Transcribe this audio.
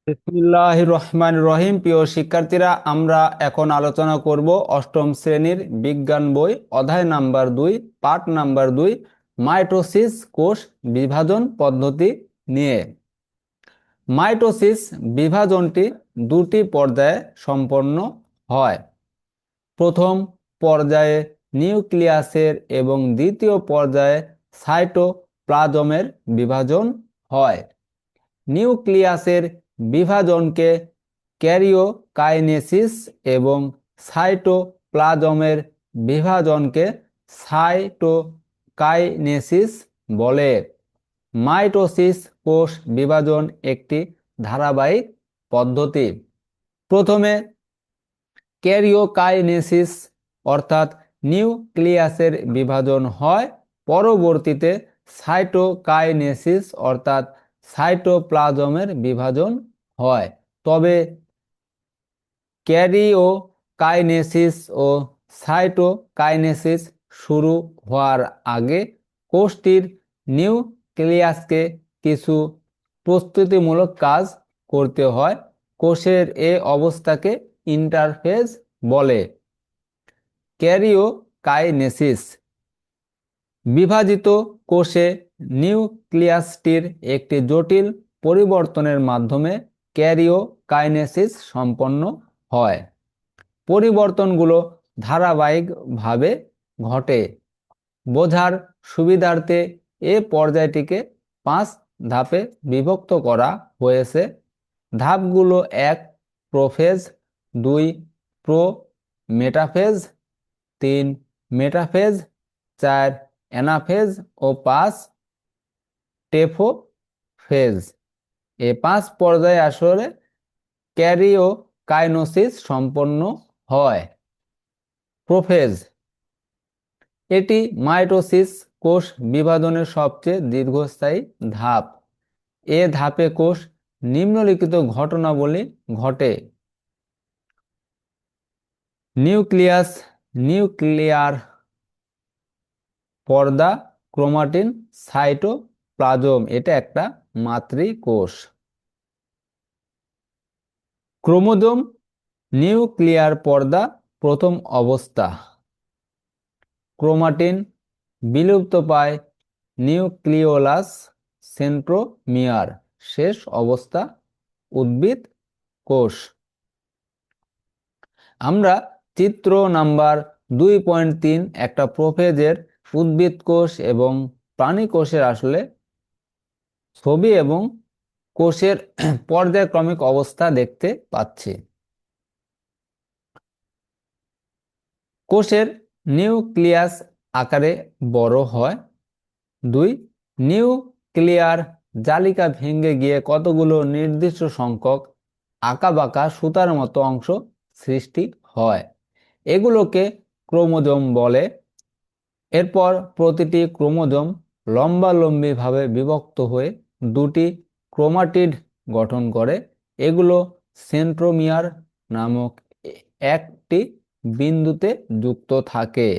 বিসমিল্লাহির রহমানির রহিম। প্রিয় শিক্ষার্থীরা, আমরা এখন আলোচনা করব অষ্টম শ্রেণীর বিজ্ঞান বই অধ্যায় নাম্বার 2, পাঠ নাম্বার 2, মাইটোসিস কোষ বিভাজন পদ্ধতি নিয়ে। মাইটোসিস বিভাজনটি দুটি পর্যায়ে সম্পন্ন হয়। প্রথম পর্যায়ে নিউক্লিয়াসের এবং দ্বিতীয় পর্যায়ে সাইটোপ্লাজমের বিভাজন হয়। নিউক্লিয়াসের বিভাজনকে ক্যারিওকাইনেসিস এবং সাইটোপ্লাজমের বিভাজনকে সাইটোকাইনেসিস বলে। মাইটোসিস কোষ বিভাজন একটি ধারাবাহিক পদ্ধতি। প্রথমে ক্যারিওকাইনেসিস অর্থাৎ নিউক্লিয়াসের বিভাজন হয়, পরবর্তীতে সাইটোকাইনেসিস অর্থাৎ সাইটোপ্লাজমের বিভাজন হয়। তবে ক্যারিওকাইনেসিস ও সাইটোকাইনেসিস শুরু হওয়ার আগে কোষটির নিউক্লিয়াসকে কিছু প্রস্তুতিমূলক কাজ করতে হয়। কোষের এ অবস্থাকে ইন্টারফেজ বলে। ক্যারিওকাইনেসিস বিভাজিত কোষে নিউক্লিয়াসটির একটি জটিল পরিবর্তনের মাধ্যমে ক্যারিওকাইনেসিস সম্পন্ন হয়। পরিবর্তনগুলো ধারাবাহিকভাবে ঘটে। বোঝার সুবিধার্থে এ পর্যায়টিকে 5 ধাপে বিভক্ত করা হয়েছে। ধাপগুলো: 1 prophase, 2 prometaphase, 3 metaphase, 4 anaphase ও 5 টেফোফেজ। এই 5 পর্যায়ে আসলে ক্যারিওকাইনেসিস সম্পন্ন হয়। প্রোফেজ এটি মাইটোসিস কোষ বিভাজনের সবচেয়ে দীর্ঘস্থায়ী ধাপ। এ ধাপে কোষ নিম্নলিখিত ঘটনাবলী ঘটে: নিউক্লিয়াস, নিউক্লিয়ার পর্দা, ক্রোমাটিন, সাইটোপ্লাজম, এটা একটা মাতৃকোষ। ক্রোমোজোম, নিউক্লিয়ার পর্দা প্রথম অবস্থা। ক্রোমাটিন বিলুপ্ত পায়, নিউক্লিওলাস, সেন্ট্রোমিয়ার শেষ অবস্থা। উদ্ভিদ কোষ। আমরা চিত্র নাম্বার 2.3 একটা প্রোফেজের উদ্ভিদ কোষ এবং প্রাণী কোষের আসলে ছবি এবং কোষের পর্যায়ক্রমিক অবস্থা দেখতে পাচ্ছি। কোষের নিউক্লিয়াস আকারে বড় হয়। 2 নিউক্লিয়ার জালিকা ভেঙে গিয়ে কতগুলো নির্দিষ্ট সংখ্যক আঁকাবাঁকা সুতার মতো অংশ সৃষ্টি হয়, এগুলোকে ক্রোমোজোম বলে। এরপর প্রতিটি ক্রোমোজোম লম্বালম্বিভাবে বিভক্ত হয়ে 2টি ক্রোমাটিড গঠন করে। এগুলো সেন্ট্রোমিয়ার নামক একটি বিন্দুতে যুক্ত থাকে।